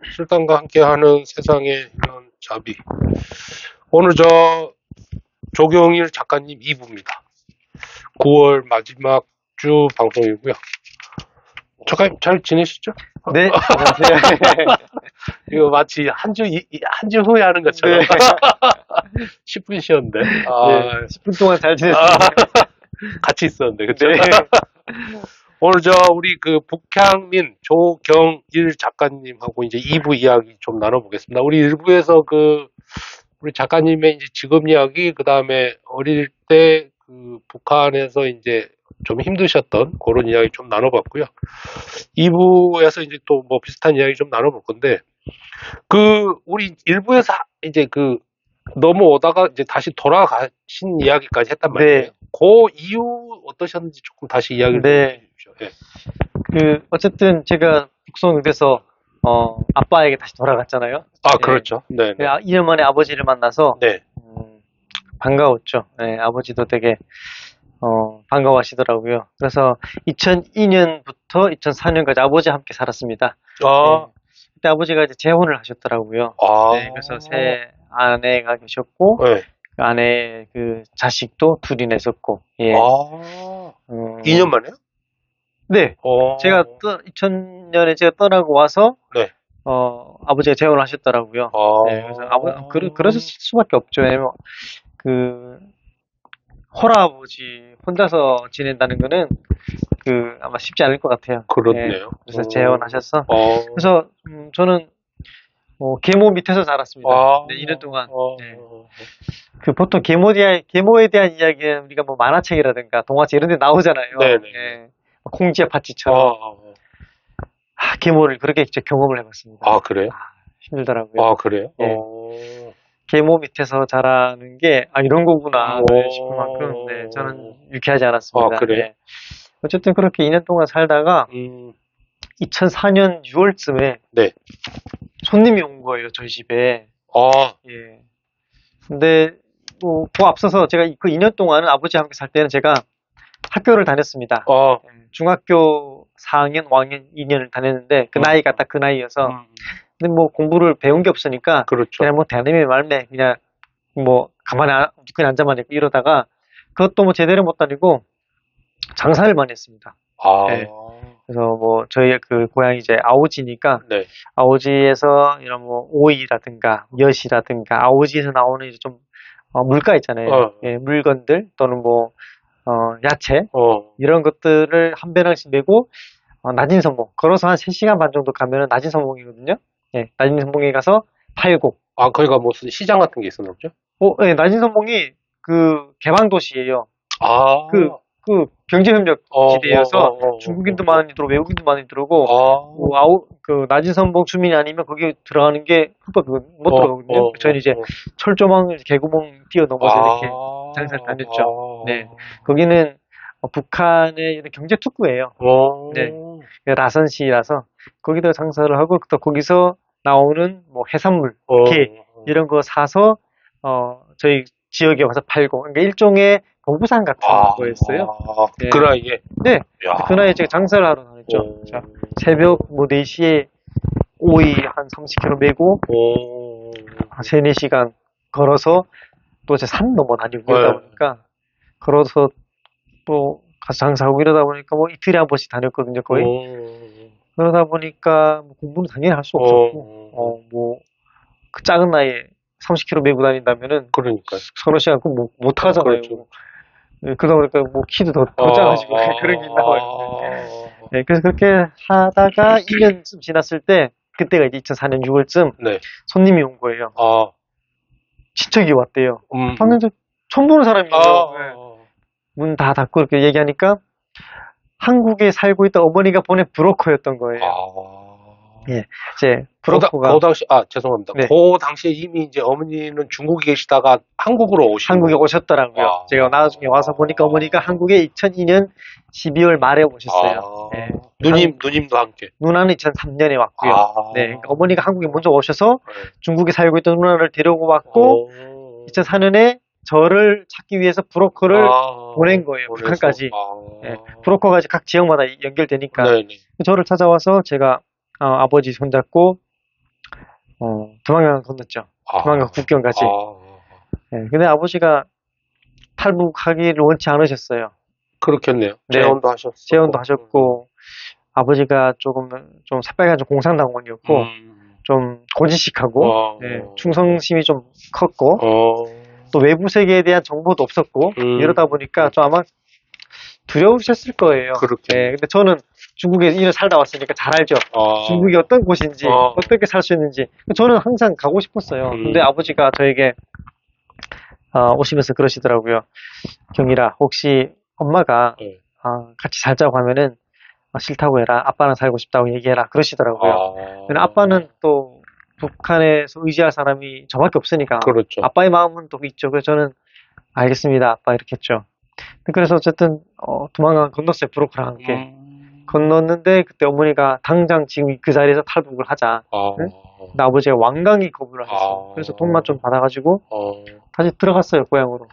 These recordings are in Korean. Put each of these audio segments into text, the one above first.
술단과 함께하는 세상의 이런 자비. 오늘 조경일 작가님 2부입니다. 9월 마지막 주 방송이고요. 작가님 잘 지내시죠? 네, 안녕하세요. 이거 마치 한 주 후에 하는 것처럼. 네. 10분 쉬었는데. 네, 10분 동안 잘 지냈습니다. 같이 있었는데, 그쵸? 네. 오늘 우리 북향민 조경일 작가님하고 이제 2부 이야기 좀 나눠보겠습니다. 우리 1부에서 우리 작가님의 이제 직업 이야기, 그 다음에 어릴 때 북한에서 이제 좀 힘드셨던 그런 이야기 좀 나눠봤고요. 2부에서 이제 또 뭐 비슷한 이야기 좀 나눠볼 건데, 우리 1부에서 이제 넘어오다가 이제 다시 돌아가신 이야기까지 했단 말이에요. 네. 그 이후 어떠셨는지 조금 다시 이야기를 네. 해주십시오. 네. 어쨌든 제가 북송돼서, 아빠에게 다시 돌아갔잖아요. 그렇죠. 네. 2년 만에 아버지를 만나서, 네. 반가웠죠. 네, 아버지도 되게, 반가워하시더라고요. 그래서 2002년부터 2004년까지 아버지와 함께 살았습니다. 네. 그때 아버지가 이제 재혼을 하셨더라고요. 네, 그래서 새 아내가 계셨고, 네. 그 아내 자식도 둘이나 있었고, 예. 2년 만에요? 네. 제가 2000년에 제가 떠나고 와서, 네. 아버지가 재혼을 하셨더라고요. 네, 그래서 그러실 수밖에 없죠. 왜냐면, 홀아버지 혼자서 지낸다는 거는, 아마 쉽지 않을 것 같아요. 그렇네요. 네, 그래서 재혼하셔서. 그래서, 저는, 계모 밑에서 자랐습니다. 네, 2년 동안. 네. 보통 계모에 대한 이야기는 우리가 뭐 만화책이라든가 동화책 이런 데 나오잖아요. 네네. 예. 콩지와 파치처럼. 계모를 그렇게 직접 경험을 해봤습니다. 그래요? 힘들더라고요. 그래요? 예. 계모 밑에서 자라는 게, 이런 거구나, 싶을 만큼, 네, 저는 유쾌하지 않았습니다. 그래요? 네. 어쨌든 그렇게 2년 동안 살다가, 2004년 6월쯤에, 네. 손님이 온 거예요, 저희 집에. 예. 근데, 그 앞서서 제가 그 2년 동안은 아버지와 함께 살 때는 제가 학교를 다녔습니다. 중학교 4학년, 5학년 2년을 다녔는데, 그 나이가 딱 그 나이여서, 근데 뭐 공부를 배운 게 없으니까, 그렇죠. 그냥 뭐 대한민국 말매, 그냥 뭐 가만히 그냥 앉아만 있고 이러다가, 그것도 뭐 제대로 못 다니고, 장사를 많이 했습니다. 네. 그래서 뭐 저희 고향이 이제 아오지니까, 네. 아오지에서 이런 뭐 오이라든가 엿이라든가 아오지에서 나오는 이제 좀 물가 있잖아요. 예, 물건들 또는 뭐 야채 이런 것들을 한 배낭씩 메고 낮은 선봉 걸어서 한 3시간 반 정도 가면은 낮은 선봉이거든요. 예, 낮은 선봉에 가서 팔고. 거기가 무슨 시장 같은 게 있었나 보죠? 예, 낮은 선봉이 개방 도시예요. 경제협력 지대여서 중국인도 많이 들어오고 외국인도 많이 들어오고 낮은 선봉 주민이 아니면 거기 들어가는 게 못 들어가거든요. 저희는 이제 철조망, 개구멍 뛰어넘어서 이렇게 장사를 다녔죠. 네, 거기는 북한의 경제 특구예요. 네, 라선시라서 거기다 장사를 하고 또 거기서 나오는 뭐 해산물, 게 이런 거 사서 저희 지역에 와서 팔고, 그러니까 일종의 보부상 같은 거였어요. 네. 그 나이에? 네. 그 나이에 제가 장사를 하러 다녔죠. 새벽 뭐 4시에 오이 한 30kg 메고, 3, 4시간 걸어서 또 이제 산 넘어 다니고 이러다 보니까, 걸어서 또 가서 장사하고 이러다 보니까 뭐 이틀에 한 번씩 다녔거든요, 거의. 그러다 보니까 뭐 공부는 당연히 할 수 없었고, 뭐, 그 작은 나이에 30kg 메고 다닌다면은, 그러니까 서너 시간 못 하잖아요. 그렇죠. 그러다 보니까 뭐 키도 더 작아지고 그런 게 있나 봐요. 네, 그래서 그렇게 하다가 1년쯤 지났을 때, 그때가 이제 2004년 6월쯤 네. 손님이 온 거예요. 친척이 왔대요. 봤는데 처음 보는 사람이에요. 문 다 닫고 이렇게 얘기하니까 한국에 살고 있던 어머니가 보낸 브로커였던 거예요. 예, 이제 브로커가 그 당시 죄송합니다. 네. 그 당시에 이미 이제 어머니는 중국에 계시다가 한국으로 한국에 오셨더라고요. 제가 나중에 와서 보니까 어머니가 한국에 2002년 12월 말에 오셨어요. 네. 누님도 함께. 누나는 2003년에 왔고요. 네, 그러니까 어머니가 한국에 먼저 오셔서 중국에 살고 있던 누나를 데리고 왔고 2004년에 저를 찾기 위해서 브로커를 보낸 거예요. 북한까지. 네, 브로커가 각 지역마다 연결되니까. 네네. 저를 찾아와서 제가 아버지 손잡고 두만강 건넜죠. 두만강 국경까지. 네, 근데 아버지가 탈북하기를 원치 않으셨어요. 그렇겠네요. 네. 재혼도 하셨고 아버지가 조금 좀 새빨간 좀 공산당원이었고 좀 고지식하고 네, 충성심이 좀 컸고 또 외부 세계에 대한 정보도 없었고 이러다 보니까 좀 아마 두려우셨을 거예요. 네, 근데 저는 중국에 1년 살다 왔으니까 잘 알죠. 중국이 어떤 곳인지 어떻게 살 수 있는지 저는 항상 가고 싶었어요. 근데 아버지가 저에게 오시면서 그러시더라고요. 경일아, 혹시 엄마가 같이 살자고 하면은 싫다고 해라. 아빠랑 살고 싶다고 얘기해라. 그러시더라고요. 근데 아빠는 또 북한에서 의지할 사람이 저밖에 없으니까 그렇죠. 아빠의 마음은 또 있죠. 그래서 저는 알겠습니다. 아빠 이렇게 했죠. 그래서 어쨌든 두만강 건넜어요. 브로커랑 함께. 건넜는데 그때 어머니가 당장 지금 그 자리에서 탈북을 하자. 네? 근데 아버지가 완강히 거부를 하셨어요. 그래서 돈만 좀 받아가지고 다시 들어갔어요. 고향으로.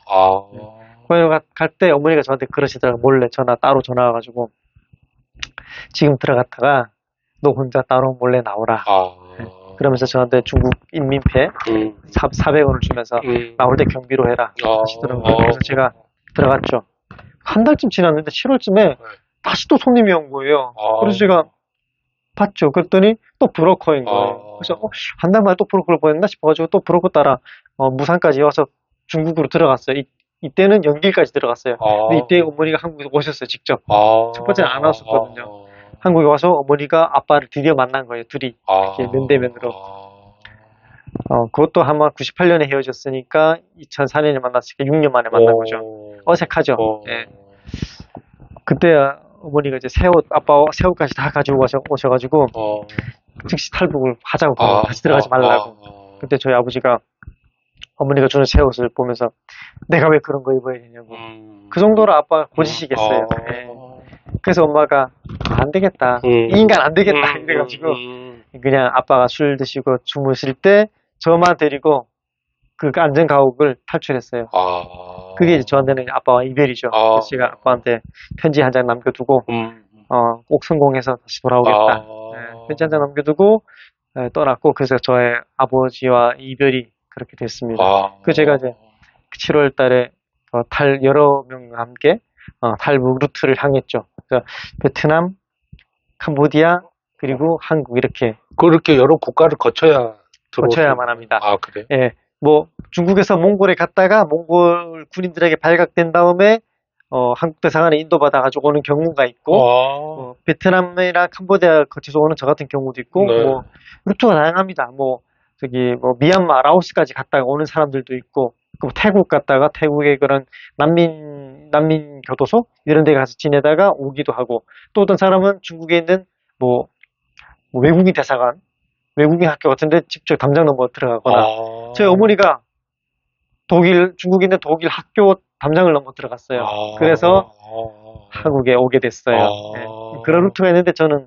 네. 고향으로 갈 때 어머니가 저한테 그러시더라고요. 몰래 따로 전화 와가지고 지금 들어갔다가 너 혼자 따로 몰래 나오라. 네. 그러면서 저한테 중국 인민폐 400원을 주면서 나올 때 경비로 해라 하시더라고요. 그래서 제가 들어갔죠. 한 달쯤 지났는데 7월쯤에 다시 또 손님이 온 거예요. 그래서 제가 봤죠. 그랬더니 또 브로커인 거예요. 그래서 한 달 만에 또 브로커를 보냈나 싶어가지고 또 브로커 따라 무산까지 와서 중국으로 들어갔어요. 이때는 연길까지 들어갔어요. 근데 이때 어머니가 한국에 오셨어요. 직접. 첫 번째는 안 왔었거든요. 한국에 와서 어머니가 아빠를 드디어 만난 거예요. 둘이 이렇게 면대면으로. 그것도 아마 98년에 헤어졌으니까 2004년에 만났으니까 6년 만에 만난 거죠. 어색하죠. 예. 그때 어머니가 이제 아빠 새옷까지 다 가지고 오셔가지고 즉시 탈북을 하자고 다시 들어가지 말라고. 그때 저희 아버지가 어머니가 주는 새옷을 보면서 내가 왜 그런 거 입어야 되냐고. 그 정도로 아빠가 고지시겠어요. 예. 그래서 엄마가 안 되겠다. 이 인간 안 되겠다. 이래가지고 그냥 아빠가 술 드시고 주무실 때 저만 데리고 그 안전가옥을 탈출했어요. 그게 이제 저한테는 아빠와 이별이죠. 그래서 제가 아빠한테 편지 한 장 남겨두고 꼭 성공해서 다시 돌아오겠다. 네, 편지 한 장 남겨두고 떠났고 그래서 저의 아버지와 이별이 그렇게 됐습니다. 그 제가 이제 7월 달에 여러 명과 함께 탈북 루트를 향했죠. 그래서 베트남, 캄보디아 그리고 한국 이렇게 그렇게 여러 국가를 거쳐야만 합니다. 그래요? 예, 뭐 중국에서 몽골에 갔다가 몽골 군인들에게 발각된 다음에 한국 대사관에 인도받아가지고 오는 경우가 있고 베트남이나 캄보디아 거쳐서 오는 저 같은 경우도 있고 네. 뭐 루트가 다양합니다. 뭐 미얀마, 라오스까지 갔다가 오는 사람들도 있고 태국 갔다가 태국의 그런 난민 교도소 이런 데 가서 지내다가 오기도 하고 또 어떤 사람은 중국에 있는 뭐 외국인 대사관 외국인 학교 같은데 직접 당장 넘어 들어가거나 저희 어머니가 중국에 있는 독일 학교 담장을 넘어 들어갔어요. 그래서 한국에 오게 됐어요. 네. 그런 루트가 있는데 저는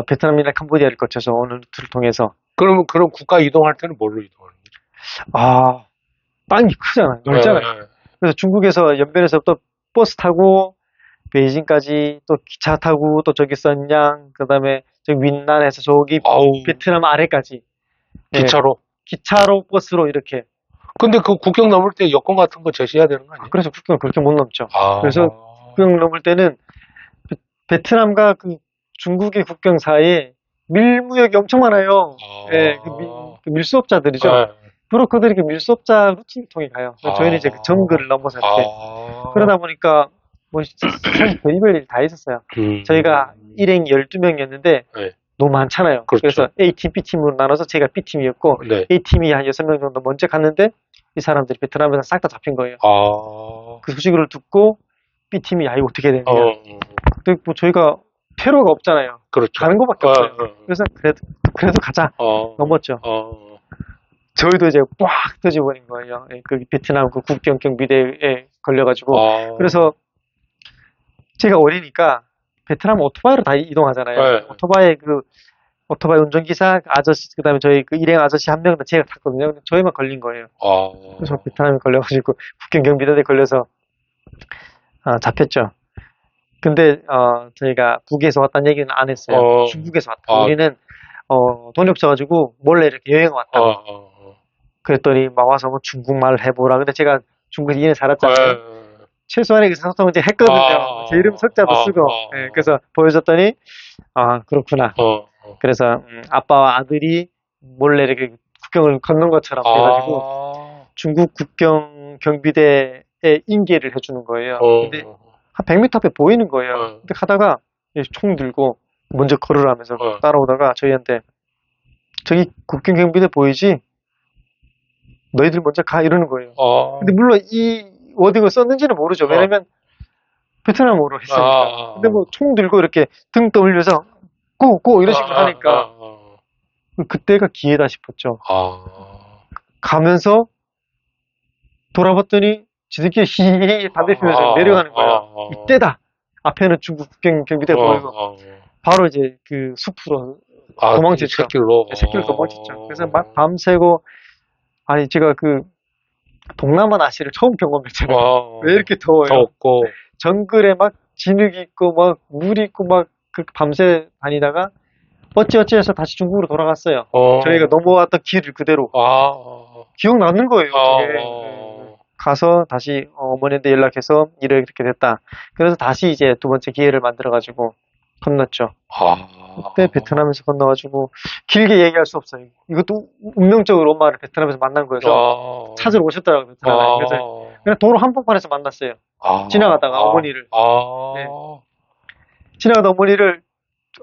베트남이나 캄보디아를 거쳐서 오는 루트를 통해서 그러면 그런 국가 이동할 때는 뭘로 이동하는 거죠? 땅이 크잖아요. 넓잖아요. 네. 그래서 중국에서 연변에서부터 버스 타고 베이징까지 또 기차 타고 또 저기 선양 그다음에 저기 윈난에서 저기 베트남 아래까지 기차로 버스로 이렇게. 근데 그 국경 넘을 때 여권 같은 거 제시해야 되는 거 아니에요? 그래서 국경을 그렇게 못 넘죠. 그래서 국경 넘을 때는 베트남과 그 중국의 국경 사이에 밀무역이 엄청 많아요. 예, 그 밀수업자들이죠. 브로커들이 그 밀수업자 루틴을 통해 가요. 저희는 이제 그 정글을 넘어서 이렇게. 그러다 보니까 뭐 사실 별의별 일이 다 있었어요. 저희가 일행 12명이었는데 너무 많잖아요. 그렇죠. 그래서 A팀, B팀으로 나눠서 제가 B팀이었고 A팀이 한 6명 정도 먼저 갔는데 이 사람들이 베트남에서 싹 다 잡힌 거예요. 그 소식을 듣고 B팀이 이거 어떻게 해야 되냐. 근데 뭐 저희가 퇴로가 없잖아요. 그렇죠. 가는 것밖에 없어요. 그래서 그래도 가자. 넘었죠. 저희도 이제 꽉 터져버린 거예요. 그 베트남 그 국경 경비대에 걸려가지고. 그래서 제가 어리니까 베트남 오토바이로 다 이동하잖아요. 오토바이 운전기사 아저씨, 그 다음에 저희 그 일행 아저씨 한 명 다 제가 탔거든요. 저희만 걸린 거예요. 그래서 베트남에 걸려가지고 국경 경비대에 걸려서 잡혔죠. 근데 저희가 북에서 왔다는 얘기는 안 했어요. 중국에서 왔다. 우리는 돈이 없어가지고 몰래 이렇게 여행 왔다. 그랬더니 막 와서 뭐 중국말을 해보라. 근데 제가 중국에서 2년 살았잖아요. 최소한의 의사소통 이제 했거든요. 제 이름 석자도 쓰고. 네, 그래서 보여줬더니 그렇구나. 그래서 아빠와 아들이 몰래 이렇게 국경을 건넌 것처럼 해가지고 중국 국경 경비대에 인계를 해주는 거예요. 근데 한 100m 앞에 보이는 거예요. 근데 가다가 총 들고 먼저 걸으라면서 따라오다가 저희한테 저기 국경 경비대 보이지? 너희들 먼저 가 이러는 거예요. 근데 물론 이 워딩을 썼는지는 모르죠. 왜냐면 베트남어로 했으니까. 근데 뭐 총 들고 이렇게 등 떠올려서 고 이런 식으로 하니까 그때가 기회다 싶었죠. 가면서 돌아봤더니 지들끼리 히히히 담배 피우면서 내려가는 거예요. 이때다. 앞에는 중국 국경 경비대 보이고 바로 이제 그 숲으로 도망쳤죠. 새길로 도망쳤죠. 그래서 막 밤새고 아니 제가 그 동남아 날씨를 처음 경험했잖아요. 왜 이렇게 더워요? 덥고 정글에 막 진흙이 있고 막 물이 있고 막 그 밤새 다니다가 어찌어찌해서 다시 중국으로 돌아갔어요. 저희가 넘어왔던 길을 그대로 기억나는 거예요. 그게. 가서 다시 어머니한테 연락해서 이렇게 됐다. 그래서 다시 이제 두 번째 기회를 만들어가지고 건넜죠. 그때 베트남에서 건너가지고 길게 얘기할 수 없어요. 이것도 운명적으로 엄마를 베트남에서 만난 거여서 찾으러 오셨더라고요. 베트남에. 그래서 그냥 도로 한복판에서 만났어요. 지나가다가 어머니를. 네. 지나가다 어머니를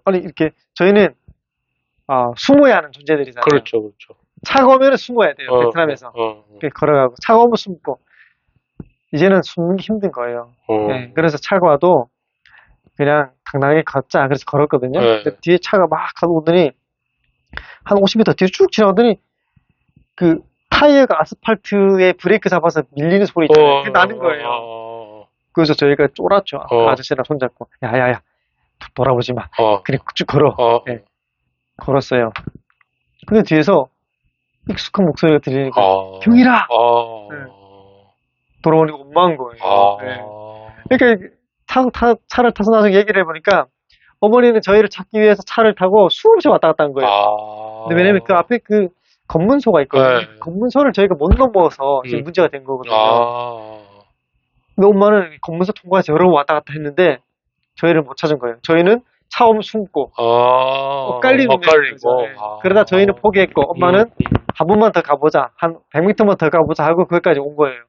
아니 이렇게 저희는 숨어야 하는 존재들이잖아요. 그렇죠. 차가 오면 숨어야 돼요. 베트남에서. 걸어가고 차가 오면 숨고 이제는 숨는 게 힘든 거예요. 네. 그래서 차가 와도 그냥 당당하게 걷자. 그래서 걸었거든요. 근데 뒤에 차가 막 가오더니 한 50m 뒤로 쭉 지나가더니 그 타이어가 아스팔트에 브레이크 잡아서 밀리는 소리 있잖아요. 그게 나는 거예요. 그래서 저희가 쫄았죠. 아저씨랑 손잡고 야야야 돌아보지 마. 그리고 쭉 걸어. 네. 걸었어요. 근데 뒤에서 익숙한 목소리가 들리니까 경이라. 네. 돌아오니까 엄마인 거예요. 네. 그러니까 차를 타서 나중에 얘기를 해보니까 어머니는 저희를 찾기 위해서 차를 타고 수없이 왔다 갔다 한 거예요. 근데 왜냐면 그 앞에 그 검문소가 있거든요. 검문소를 저희가 못 넘어서 지금 문제가 된 거거든요. 근데 엄마는 검문소 통과해서 여러 번 왔다 갔다 했는데 저희를 못 찾은 거예요. 저희는 차 오면 숨고 엇갈리고 그러다 저희는 포기했고 엄마는 한 번만 더 가보자. 한 100m만 더 가보자 하고 거기까지 온 거예요.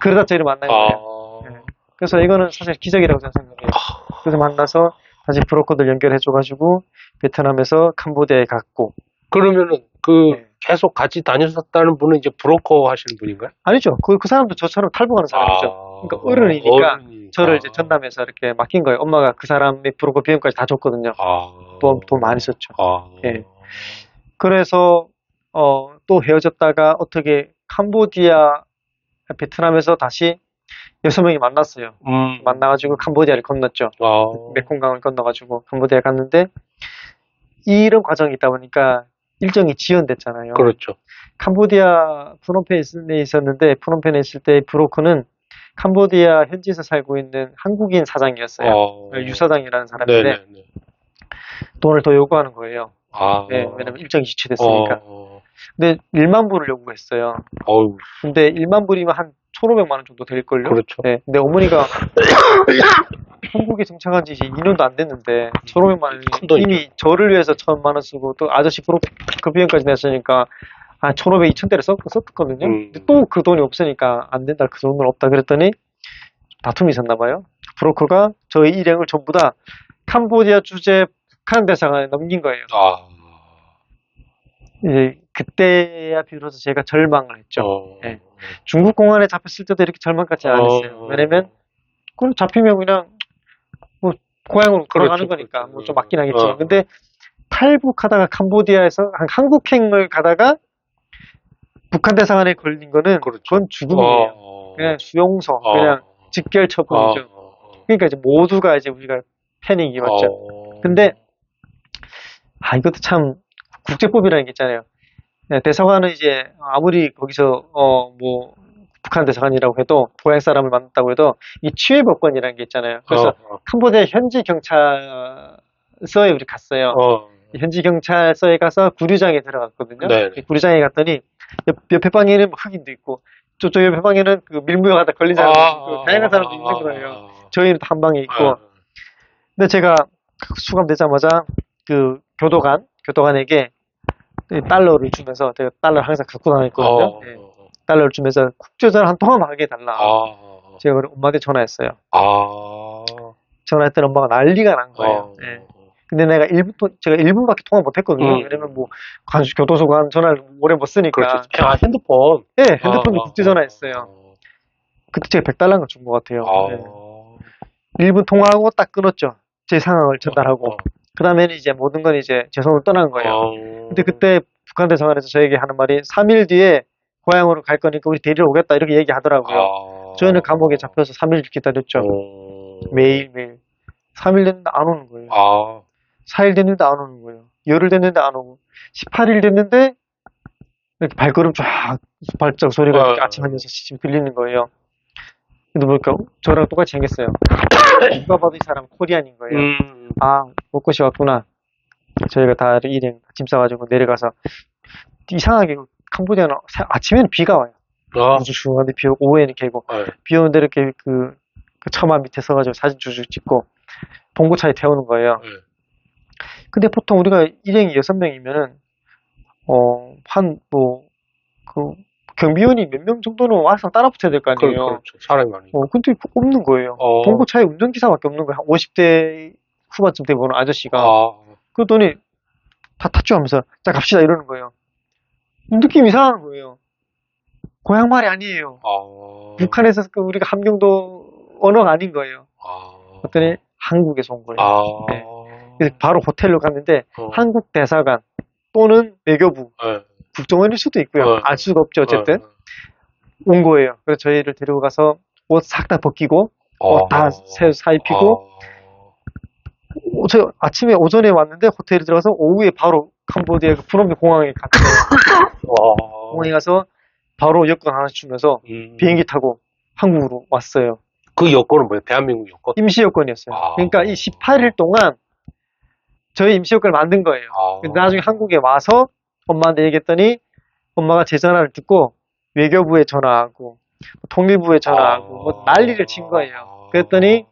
그러다 저희를 만난 거예요. 네. 그래서 이거는 사실 기적이라고 생각해요. 그래서 만나서 다시 브로커들 연결해줘가지고 베트남에서 캄보디아에 갔고. 그러면은 계속 같이 다녔었다는 분은 이제 브로커 하시는 분인가요? 아니죠. 그 사람도 저처럼 탈북하는 사람이죠. 그러니까 어른이니까 저를 이제 전담해서 이렇게 맡긴 거예요. 엄마가 그 사람의 브로커 비용까지 다 줬거든요. 돈 많이 썼죠. 예. 그래서 또 헤어졌다가 어떻게 캄보디아, 베트남에서 다시 6명이 만났어요. 만나가지고 캄보디아를 건넜죠. 메콩강을 건너가지고 캄보디아에 갔는데 이런 과정이 있다 보니까 일정이 지연됐잖아요. 그렇죠. 캄보디아 프놈펜에 있었는데 프놈펜에 있을 때 브로커는 캄보디아 현지에서 살고 있는 한국인 사장이었어요. 유사장이라는 사람인데 돈을 더 요구하는 거예요. 네, 왜냐면 일정이 지체됐으니까. 근데 1만 불을 요구했어요. 근데 1만 불이면 한 1,500만 원 정도 될걸요? 그렇죠. 네, 근데 어머니가 한국에 정착한 지 이제 2년도 안 됐는데 1,500만 원이 이미 저를 위해서 1,000만 원 쓰고 또 아저씨 그 비용까지 냈으니까 한 1,500, 2,000대를 썼거든요. 근데 또 그 돈이 없으니까 안 된다, 그 돈은 없다 그랬더니 다툼이 있었나 봐요. 브로커가 저희 일행을 전부 다 캄보디아 주재 북한 대사관에 넘긴 거예요. 이제 그때야 비로소 제가 절망을 했죠. 네. 중국 공안에 잡혔을 때도 이렇게 절망까지 안 했어요. 왜냐면 그럼 잡히면 그냥 뭐 고향으로 돌아가는 거니까 뭐 좀 맞긴 하겠지만 근데 탈북하다가 캄보디아에서 한국행을 가다가 북한 대사관에 걸린 거는 그건 죽음이에요. 그냥 수용소, 그냥 직결 처분이죠. 그러니까 이제 모두가 이제 우리가 패닉이 왔죠. 근데 이것도 참 국제법이라는 게 있잖아요. 네, 대사관은 이제 아무리 거기서 뭐 북한 대사관이라고 해도 고향 사람을 만났다고 해도 이 취해법권이라는 게 있잖아요. 그래서 캄보디아 현지 경찰서에 우리 갔어요. 현지 경찰서에 가서 구류장에 들어갔거든요. 구류장에 갔더니 옆에 방에는 흑인도 있고 저쪽 옆에 방에는 그 밀무용하다 걸린 사람도 있고 다양한 사람도 있는 거예요. 저희는 한 방에 있고. 근데 제가 수감되자마자 그 교도관에게 달러를 주면서 제가 달러를 항상 갖고 다녔거든요. 네. 달러를 주면서 국제전화 한 통화만 하게 해달라. 제가 엄마한테 전화했어요. 전화했더니 엄마가 난리가 난 거예요. 네. 근데 제가 1분밖에 통화 못 했거든요. 왜냐면 뭐, 교도소관 전화를 오래 못 쓰니까. 그렇죠. 핸드폰. 네, 핸드폰도 국제전화했어요. 그때 제가 100달러인가 준 것 같아요. 네. 1분 통화하고 딱 끊었죠. 제 상황을 전달하고. 그 다음에는 이제 모든 건 이제 제 손으로 떠난 거예요. 근데 그때 북한 대사관에서 저에게 하는 말이 3일 뒤에 고향으로 갈 거니까 우리 데리러 오겠다 이렇게 얘기하더라고요. 저희는 감옥에 잡혀서 3일 기다렸죠. 매일매일. 3일 됐는데 안 오는 거예요. 4일 됐는데 안 오는 거예요. 열흘 됐는데 안 오고 18일 됐는데 이렇게 발걸음 쫙 발작 소리가 이렇게 아침 한 6시쯤 들리는 거예요. 근데 보니까 저랑 똑같이 생겼어요. 누가 봐도 이 사람 코리안인 거예요. 못 것이 왔구나. 저희가 다 일행 짐 싸가지고 내려가서 이상하게 캄보디아는 아침에는 비가 와요. 아주 중간에 비 오고 오후에는 개고 비 오는데 이렇게 그 처마 밑에 서가지고 사진 쭉쭉 찍고 봉고차에 태우는 거예요. 근데 보통 우리가 일행이 6명이면은 경비원이 몇 명 정도는 와서 따라 붙어야 될 거 아니에요. 그렇죠. 사람이 많으니까. 근데 없는 거예요. 봉고차에 운전기사밖에 없는 거예요. 한 50대 후반쯤 돼보는 아저씨가. 그러더니 다 탔죠 하면서 자 갑시다 이러는 거예요. 느낌 이상한 거예요. 고향 말이 아니에요. 북한에서 우리가 함경도 언어가 아닌 거예요. 그랬더니 한국에서 온 거예요. 네. 그래서 바로 호텔로 갔는데 한국 대사관 또는 외교부 국정원일 수도 있고요. 알 수가 없죠. 어쨌든 온 거예요. 그래서 저희를 데리고 가서 옷 싹 다 벗기고 옷 다 사입히고 저 아침에 오전에 왔는데 호텔에 들어가서 오후에 바로 캄보디아 프놈펜 공항에 갔어요. 공항에 가서 바로 여권 하나 주면서 비행기 타고 한국으로 왔어요. 그 여권은 뭐예요? 대한민국 여권? 임시 여권이었어요. 그러니까 이 18일 동안 저희 임시 여권을 만든 거예요. 근데 나중에 한국에 와서 엄마한테 얘기했더니 엄마가 제 전화를 듣고 외교부에 전화하고 통일부에 전화하고 뭐 난리를 친 거예요. 그랬더니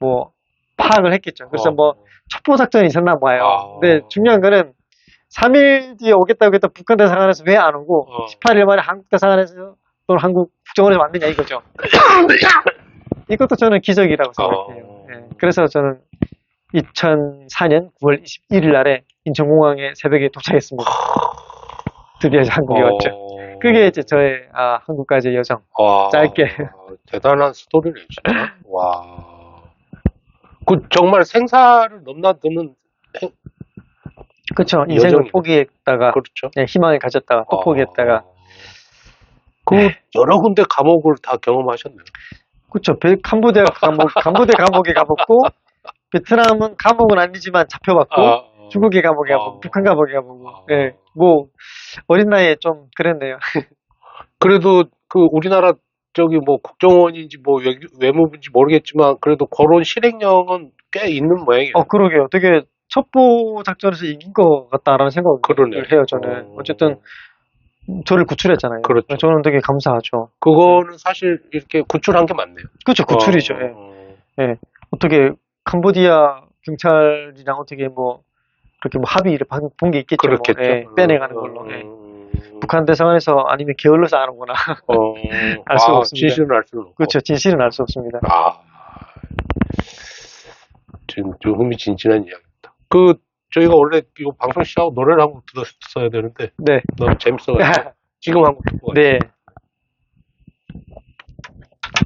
뭐 파악을 했겠죠. 그래서 뭐 첩보 작전이 있었나 봐요. 근데 중요한 거는 3일 뒤에 오겠다고 했던 북한 대사관에서 왜 안 오고 18일 만에 한국 대사관에서 또는 한국 국정원에서 왔느냐 이거죠. 이것도 저는 기적이라고 생각해요. 네. 그래서 저는 2004년 9월 21일 날에 인천공항에 새벽에 도착했습니다. 드디어 한국에 왔죠. 그게 이제 저의 한국까지의 여정. 짧게. 대단한 스토리네 진짜. 와. 그 정말 생사를 넘나드는 그렇죠. 인생을 포기했다가 그렇죠. 네, 희망을 가졌다가 또 포기했다가 여러 군데 감옥을 다 경험하셨네요. 그렇죠. 캄보디아 감옥에 가봤고 베트남은 감옥은 아니지만 잡혀봤고 중국의 감옥에 가보고 북한 감옥에 가보고 네, 뭐 어린 나이에 좀 그랬네요. 그래도 그 우리나라 저기 뭐 국정원인지 뭐 외무부인지 모르겠지만 그래도 그런 실행력은 꽤 있는 모양이에요. 그러게요. 되게 첩보 작전에서 이긴 것 같다라는 생각을 해요. 저는 어쨌든 저를 구출했잖아요. 그렇죠. 저는 되게 감사하죠. 그거는 사실 이렇게 구출한 게 맞네요. 그렇죠. 구출이죠. 예. 어떻게 캄보디아 경찰이랑 어떻게 뭐 그렇게 뭐 합의를 본 게 있겠죠. 그렇겠죠. 뭐, 빼내가는 걸로. 북한 대사관에서 아니면 게을러서 안 오거나 알 수 없습니다. 진실은 알 수는 없고. 그렇죠. 진실은 알 수 없습니다. 지금 좀 흥미진진한 이야기입니다. 저희가 원래 이거 방송 시작하고 노래를 한 곡 들었어야 되는데 네. 너무 재밌어가지고 지금 한 곡 듣고 가요. 네.